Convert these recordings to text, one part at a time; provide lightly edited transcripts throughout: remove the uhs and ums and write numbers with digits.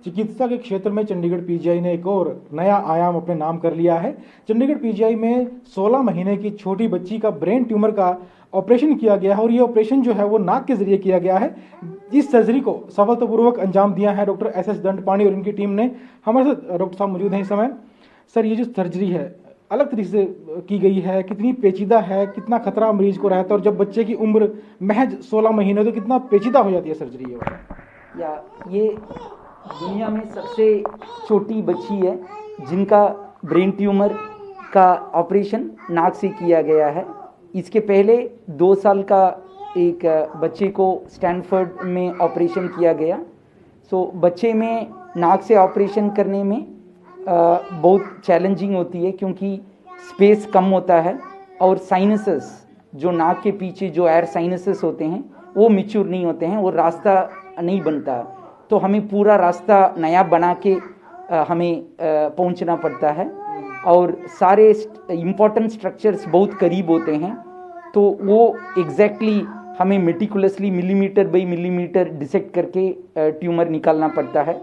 चिकित्सा के क्षेत्र में चंडीगढ़ पीजीआई ने एक और नया आयाम अपने नाम कर लिया है। चंडीगढ़ पीजीआई में 16 महीने की छोटी बच्ची का ब्रेन ट्यूमर का ऑपरेशन किया गया है और ये ऑपरेशन जो है वो नाक के जरिए किया गया है। इस सर्जरी को सफलतापूर्वक अंजाम दिया है डॉक्टर एस दंडपाणी और इनकी टीम ने। हमारे साथ डॉक्टर साहब मौजूद हैं इस समय। सर, ये जो सर्जरी है अलग तरीके से की गई है, कितनी पेचीदा है, कितना खतरा मरीज को रहता है और जब बच्चे की उम्र महज 16 महीने तो कितना पेचीदा हो जाती है सर्जरी ये दुनिया में सबसे छोटी बच्ची है जिनका ब्रेन ट्यूमर का ऑपरेशन नाक से किया गया है। इसके पहले 2 साल का एक बच्चे को स्टैनफोर्ड में ऑपरेशन किया गया। बच्चे में नाक से ऑपरेशन करने में बहुत चैलेंजिंग होती है क्योंकि स्पेस कम होता है और साइनसेस जो नाक के पीछे जो एयर साइनसेस होते हैं वो मैच्योर नहीं होते हैं, वो रास्ता नहीं बनता। तो हमें पूरा रास्ता नया बना के हमें पहुंचना पड़ता है और सारे इम्पोर्टेंट स्ट्रक्चर्स बहुत करीब होते हैं। तो वो एग्जैक्टली हमें meticulously millimetre by millimetre dissect करके ट्यूमर निकालना पड़ता है।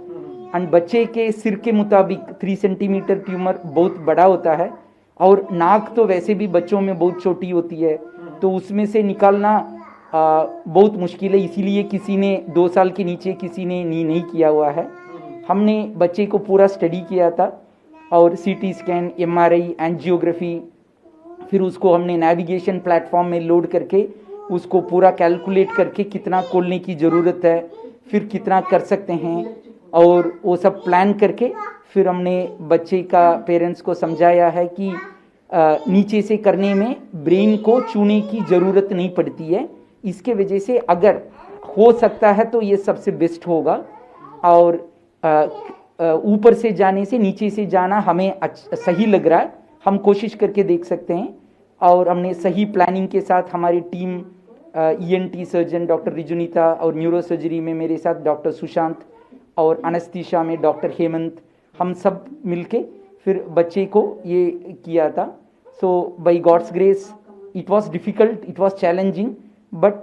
एंड बच्चे के सिर के मुताबिक 3 सेंटीमीटर ट्यूमर बहुत बड़ा होता है और नाक तो वैसे भी बच्चों में बहुत छोटी होती है, तो उसमें से निकालना बहुत मुश्किल है। इसीलिए किसी ने 2 साल के नीचे किसी ने नहीं किया हुआ है। हमने बच्चे को पूरा स्टडी किया था और सीटी स्कैन, एमआरआई, एंजियोग्राफी, फिर उसको हमने नेविगेशन प्लेटफॉर्म में लोड करके उसको पूरा कैलकुलेट करके कितना खोलने की ज़रूरत है, फिर कितना कर सकते हैं और वो सब प्लान करके फिर हमने बच्चे का पेरेंट्स को समझाया है कि नीचे से करने में ब्रेन को छूने की ज़रूरत नहीं पड़ती है। इसके वजह से अगर हो सकता है तो ये सबसे बेस्ट होगा और ऊपर से जाने से नीचे से जाना हमें सही लग रहा है। हम कोशिश करके देख सकते हैं और हमने सही प्लानिंग के साथ हमारी टीम ईएनटी सर्जन डॉक्टर रिजुनीता और न्यूरो सर्जरी में मेरे साथ डॉक्टर सुशांत और अनस्थीशा में डॉक्टर हेमंत, हम सब मिलके फिर बच्चे को ये किया था। By God's grace it was difficult, it was challenging, but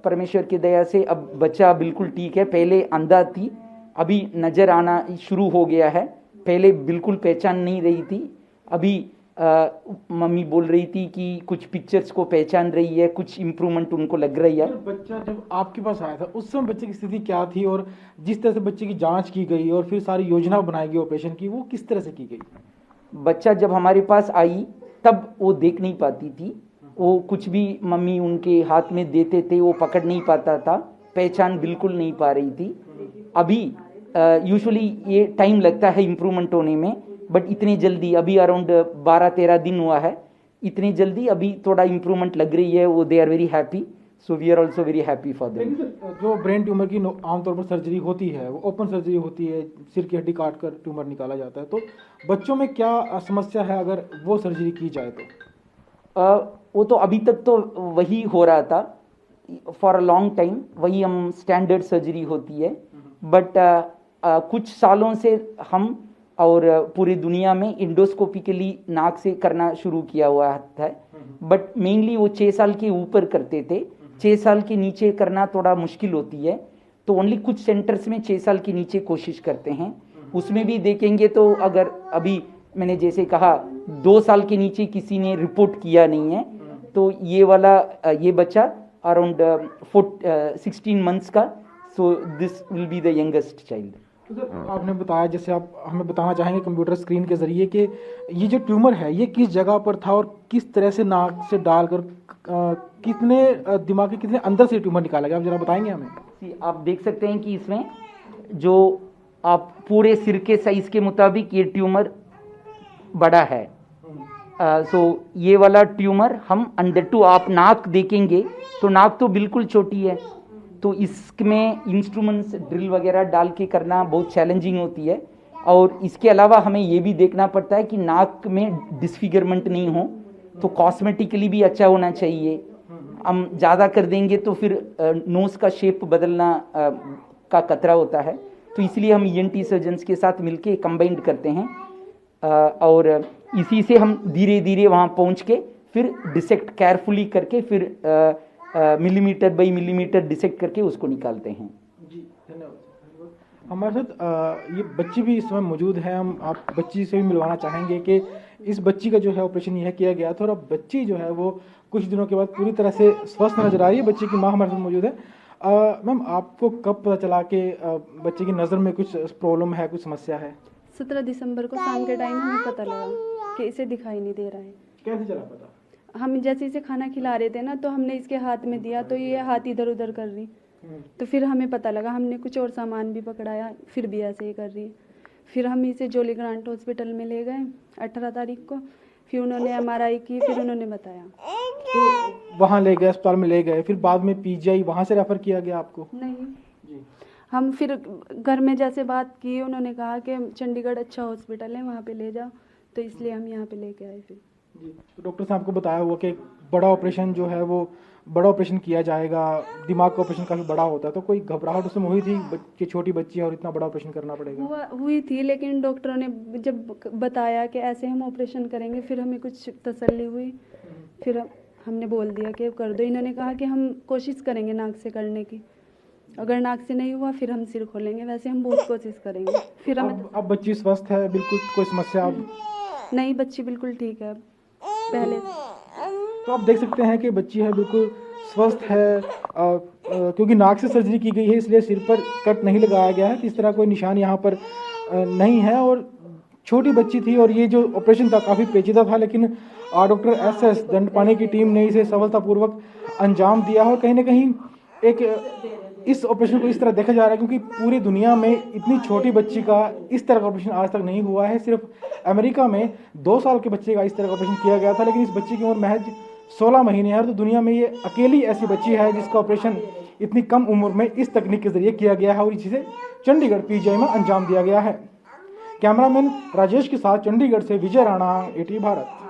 परमेश्वर की दया से अब बच्चा बिल्कुल ठीक है। पहले अंधा थी, अभी नज़र आना शुरू हो गया है। पहले बिल्कुल पहचान नहीं रही थी, अभी मम्मी बोल रही थी कि कुछ पिक्चर्स को पहचान रही है, कुछ इम्प्रूवमेंट उनको लग रही है। बच्चा जब आपके पास आया था उस समय बच्चे की स्थिति क्या थी और जिस तरह से बच्चे की जांच की गई और फिर सारी योजना बनाई गई ऑपरेशन की, वो किस तरह से की गई? बच्चा जब हमारे पास आई तब वो देख नहीं पाती थी, वो कुछ भी मम्मी उनके हाथ में देते थे वो पकड़ नहीं पाता था, पहचान बिल्कुल नहीं पा रही थी। अभी यूजुअली ये टाइम लगता है इम्प्रूवमेंट होने में, बट इतनी जल्दी अभी अराउंड 12-13 दिन हुआ है, इतनी जल्दी अभी थोड़ा इम्प्रूवमेंट लग रही है। वो they are very happy, so we are also very happy for them. जो ब्रेन ट्यूमर की आमतौर पर सर्जरी होती है वो ओपन सर्जरी होती है, सिर की हड्डी काट कर ट्यूमर निकाला जाता है, तो बच्चों में क्या समस्या है अगर वो सर्जरी की जाए तो? वो तो अभी तक तो वही हो रहा था फॉर अ लॉन्ग टाइम, वही हम स्टैंडर्ड सर्जरी होती है। बट कुछ सालों से हम और पूरी दुनिया में इंडोस्कोपिकली नाक से करना शुरू किया हुआ है, बट मेनली वो 6 साल के ऊपर करते थे। 6 साल के नीचे करना थोड़ा मुश्किल होती है, तो ओनली कुछ सेंटर्स में 6 साल के नीचे कोशिश करते हैं। उसमें भी देखेंगे तो अगर अभी मैंने जैसे कहा 2 साल के नीचे किसी ने रिपोर्ट किया नहीं है, तो ये बच्चा अराउंड 16 मंथ्स का, so this will be the youngest child. तो सर, आपने बताया, जैसे आप हमें बताना चाहेंगे कंप्यूटर स्क्रीन के जरिए कि ये जो ट्यूमर है ये किस जगह पर था और किस तरह से नाक से डालकर कितने दिमाग के कितने अंदर से ट्यूमर निकाला गया, आप जरा बताएंगे हमें? आप देख सकते हैं कि इसमें जो आप पूरे सिर के साइज के मुताबिक ये ट्यूमर बड़ा है। ये वाला ट्यूमर हम अंदर टू आप नाक देखेंगे तो नाक तो बिल्कुल छोटी है, तो इसमें इंस्ट्रूमेंट्स ड्रिल वगैरह डाल के करना बहुत चैलेंजिंग होती है। और इसके अलावा हमें ये भी देखना पड़ता है कि नाक में डिसफिगरमेंट नहीं हो, तो कॉस्मेटिकली भी अच्छा होना चाहिए। हम ज़्यादा कर देंगे तो फिर नोज़ का शेप बदलना का खतरा होता है, तो इसलिए हम ईएनटी सर्जन्स के साथ मिलके कंबाइंड करते हैं और इसी से हम धीरे धीरे वहाँ पहुँच के फिर डिसेक्ट केयरफुली करके फिर मिलीमीटर बाई मिलीमीटर डिसेक्ट करके उसको निकालते हैं। जी, धन्यवाद। हमारे साथ ये बच्ची भी इस समय मौजूद है। हम आप बच्ची से भी मिलवाना चाहेंगे कि इस बच्ची का जो है ऑपरेशन यह किया गया था और अब बच्ची जो है वो कुछ दिनों के बाद पूरी तरह से स्वस्थ नजर आ रही है। बच्ची की माँ हमारे साथ मौजूद है। मैम, आपको कब पता चला कि बच्चे की नज़र में कुछ प्रॉब्लम है, कुछ समस्या है? 17 दिसंबर को शाम के टाइम हमें पता लगा कि इसे दिखाई नहीं दे रहा है। कैसे चला पता? हम जैसे इसे खाना खिला रहे थे ना, तो हमने इसके हाथ में दिया तो ये हाथ इधर उधर कर रही, तो फिर हमें पता लगा। हमने कुछ और सामान भी पकड़ाया, फिर भी ऐसे ही कर रही है। फिर हम इसे जॉली ग्रांट हॉस्पिटल में ले गए 18 तारीख को। फिर उन्होंने MRI की, फिर उन्होंने बताया। तो वहाँ ले गए, अस्पताल में ले गए, फिर बाद में PGI वहाँ से रेफर किया गया आपको? नहीं, जी। हम फिर घर में जैसे बात की, उन्होंने कहा कि चंडीगढ़ अच्छा हॉस्पिटल है, वहाँ पे ले जाओ, तो इसलिए हम यहाँ पे लेके आए। फिर जी, तो डॉक्टर साहब को बताया हुआ कि बड़ा ऑपरेशन जो है वो बड़ा ऑपरेशन किया जाएगा, दिमाग का ऑपरेशन काफ़ी बड़ा होता है, तो कोई घबराहट उसमें हुई थी कि छोटी बच्ची है और इतना बड़ा ऑपरेशन करना पड़ेगा? हुई थी, लेकिन डॉक्टरों ने जब बताया कि ऐसे हम ऑपरेशन करेंगे, फिर हमें कुछ तसल्ली हुई। फिर हमने बोल दिया कि कर दो। इन्होंने कहा कि हम कोशिश करेंगे नाक से करने की, अगर नाक से नहीं हुआ फिर हम सिर खोलेंगे। वैसे हम बहुत कोशिश करेंगे। फिर हमें अब बच्ची स्वस्थ है, बिल्कुल कोई समस्या अब? नहीं, बच्ची बिल्कुल ठीक है पहले। तो आप देख सकते हैं कि बच्ची है बिल्कुल स्वस्थ है। क्योंकि नाक से सर्जरी की गई है इसलिए सिर पर कट नहीं लगाया गया है, इस तरह कोई निशान यहाँ पर नहीं है। और छोटी बच्ची थी और ये जो ऑपरेशन था काफ़ी पेचीदा था, लेकिन डॉक्टर SS दंडपानी की टीम ने इसे सफलतापूर्वक अंजाम दिया। और कहीं ना कहीं एक इस ऑपरेशन को इस तरह देखा जा रहा है क्योंकि पूरी दुनिया में इतनी छोटी बच्ची का इस तरह का ऑपरेशन आज तक नहीं हुआ है। सिर्फ अमेरिका में 2 साल के बच्चे का इस तरह का ऑपरेशन किया गया था, लेकिन इस बच्ची की उम्र महज 16 महीने है। तो दुनिया में ये अकेली ऐसी बच्ची है जिसका ऑपरेशन इतनी कम उम्र में इस तकनीक के जरिए किया गया है और जिसे चंडीगढ़ PGI में अंजाम दिया गया है। कैमरामैन राजेश के साथ चंडीगढ़ से विजय राणा, AT भारत।